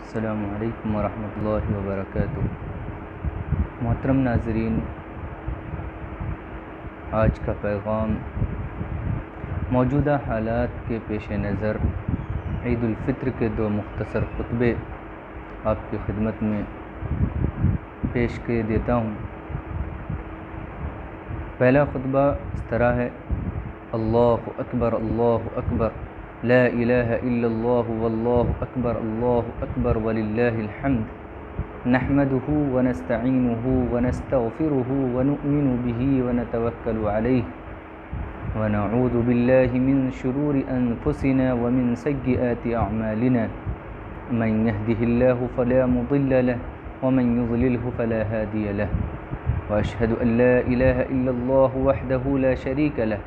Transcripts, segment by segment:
السلام علیکم ورحمۃ اللہ وبرکاتہ۔ محترم ناظرین، آج کا پیغام موجودہ حالات کے پیش نظر عید الفطر کے دو مختصر خطبے آپ کی خدمت میں پیش کر دیتا ہوں۔ پہلا خطبہ اس طرح ہے: اللہ اکبر اللہ اکبر، لا الہ الا اللہ واللہ اکبر، اللہ اکبر وللہ الحمد، نحمده ونستعینه ونستغفره ونؤمن به ونتوکل علیہ ونعوذ باللہ من شرور انفسنا ومن سیئات اعمالنا، من یهده اللہ فلا مضل له ومن یضلله فلا هادی له، واشهد ان لا الہ الا اللہ وحدہ لا شریک له،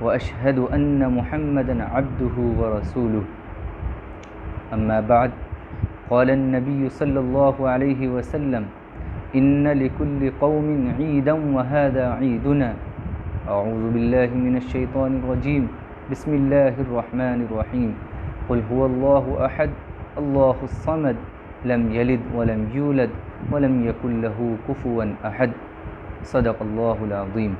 واشهد ان محمدا عبده ورسوله۔ اما بعد، قال النبي صلی اللہ علیہ وسلم: ان لكل قوم عیدا وهذا عیدنا۔ اعوذ باللہ من الشیطان الرجیم، بسم اللہ الرحمن الرحیم، قل هو اللہ احد اللہ الصمد، لم یلد ولم یولد ولم یکن له کفوا احد، صدق اللہ العظیم۔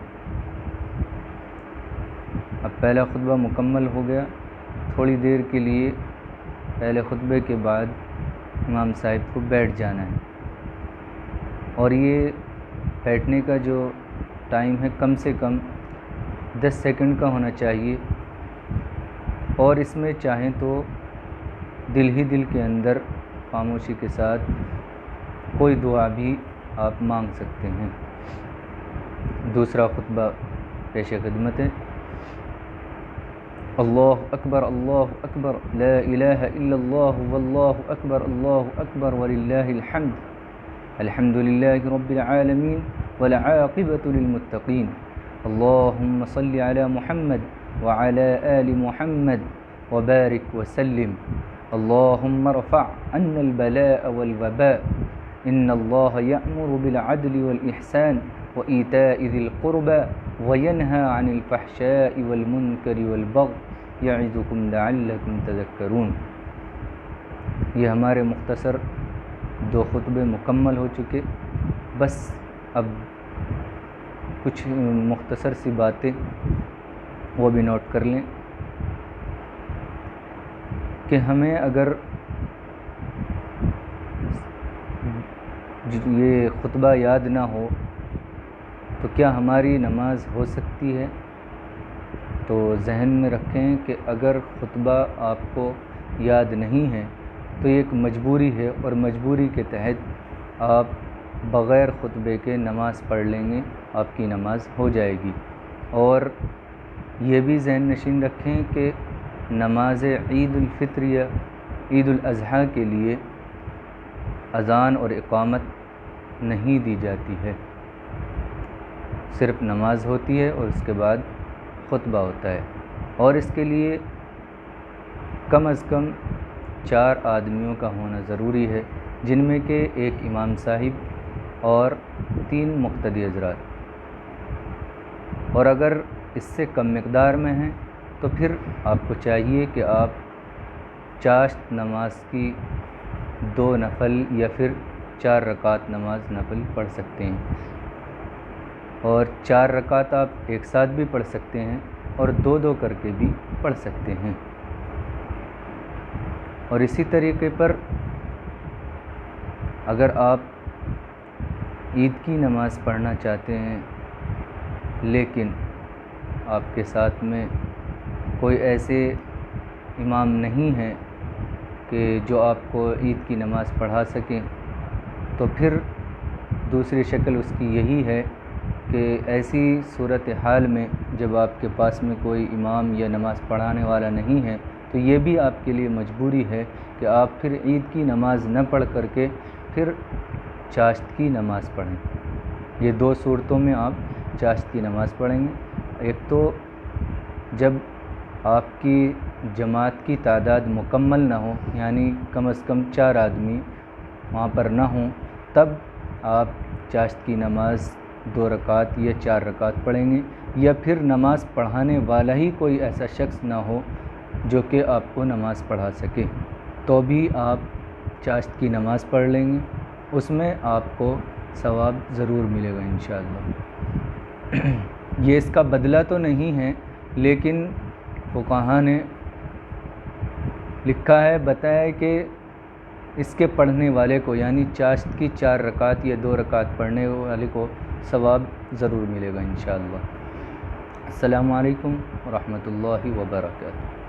اب پہلا خطبہ مکمل ہو گیا۔ تھوڑی دیر کے لیے پہلے خطبے کے بعد امام صاحب کو بیٹھ جانا ہے، اور یہ بیٹھنے کا جو ٹائم ہے کم سے کم 10 سیکنڈ کا ہونا چاہیے، اور اس میں چاہیں تو دل ہی دل کے اندر خاموشی کے ساتھ کوئی دعا بھی آپ مانگ سکتے ہیں۔ دوسرا خطبہ پیش خدمت ہے: اللہ اکبر اللہ اکبر، لا الہ الا اللہ واللہ اکبر، اللہ اکبر وللہ الحمد، الحمد للہ رب العالمین والعاقبۃ للمتقین، اللہم صل علی محمد وعلی آل محمد وبارک وسلم، اللہم ارفع عنا البلاء والوباء، ان اللہ یأمر بالعدل والإحسان وإیتاء ذی القربى وینہی عن الفحشاء والمنکر والبغی یعظکم لعلکم تذکرون۔ یہ ہمارے مختصر دو خطبے مکمل ہو چکے۔ بس اب کچھ مختصر سی باتیں وہ بھی نوٹ کر لیں کہ ہمیں اگر یہ خطبہ یاد نہ ہو تو کیا ہماری نماز ہو سکتی ہے؟ تو ذہن میں رکھیں کہ اگر خطبہ آپ کو یاد نہیں ہے تو یہ ایک مجبوری ہے، اور مجبوری کے تحت آپ بغیر خطبے کے نماز پڑھ لیں گے، آپ کی نماز ہو جائے گی۔ اور یہ بھی ذہن نشین رکھیں کہ نماز عید الفطر یا عید الاضحیٰ کے لیے اذان اور اقامت نہیں دی جاتی ہے، صرف نماز ہوتی ہے اور اس کے بعد خطبہ ہوتا ہے، اور اس کے لیے کم از کم 4 آدمیوں کا ہونا ضروری ہے، جن میں کہ ایک امام صاحب اور 3 مقتدی حضرات، اور اگر اس سے کم مقدار میں ہیں تو پھر آپ کو چاہیے کہ آپ چاشت نماز کی 2 نفل یا پھر 4 رکعت نماز نفل پڑھ سکتے ہیں، اور 4 رکعت آپ ایک ساتھ بھی پڑھ سکتے ہیں اور 2 کر کے بھی پڑھ سکتے ہیں۔ اور اسی طریقے پر اگر آپ عید کی نماز پڑھنا چاہتے ہیں لیکن آپ کے ساتھ میں کوئی ایسے امام نہیں ہیں کہ جو آپ کو عید کی نماز پڑھا سکیں، تو پھر دوسری شکل اس کی یہی ہے کہ ایسی صورتحال میں جب آپ کے پاس میں کوئی امام یا نماز پڑھانے والا نہیں ہے تو یہ بھی آپ کے لیے مجبوری ہے کہ آپ پھر عید کی نماز نہ پڑھ کر کے پھر چاشت کی نماز پڑھیں۔ یہ 2 صورتوں میں آپ چاشت کی نماز پڑھیں گے۔ ایک تو جب آپ کی جماعت کی تعداد مکمل نہ ہو، یعنی کم از کم 4 آدمی وہاں پر نہ ہوں، تب آپ چاشت کی نماز 2 رکعت یا 4 رکعت پڑھیں گے، یا پھر نماز پڑھانے والا ہی کوئی ایسا شخص نہ ہو جو کہ آپ کو نماز پڑھا سکے، تو بھی آپ چاشت کی نماز پڑھ لیں گے اس میں آپ کو ثواب ضرور ملے گا انشاءاللہ۔ یہ اس کا بدلہ تو نہیں ہے، لیکن فقہا نے لکھا ہے، بتایا ہے کہ اس کے پڑھنے والے کو، یعنی چاشت کی 4 رکعت یا 2 رکعت پڑھنے والے کو ثواب ضرور ملے گا انشاءاللہ۔ السلام علیکم ورحمۃ اللہ وبرکاتہ۔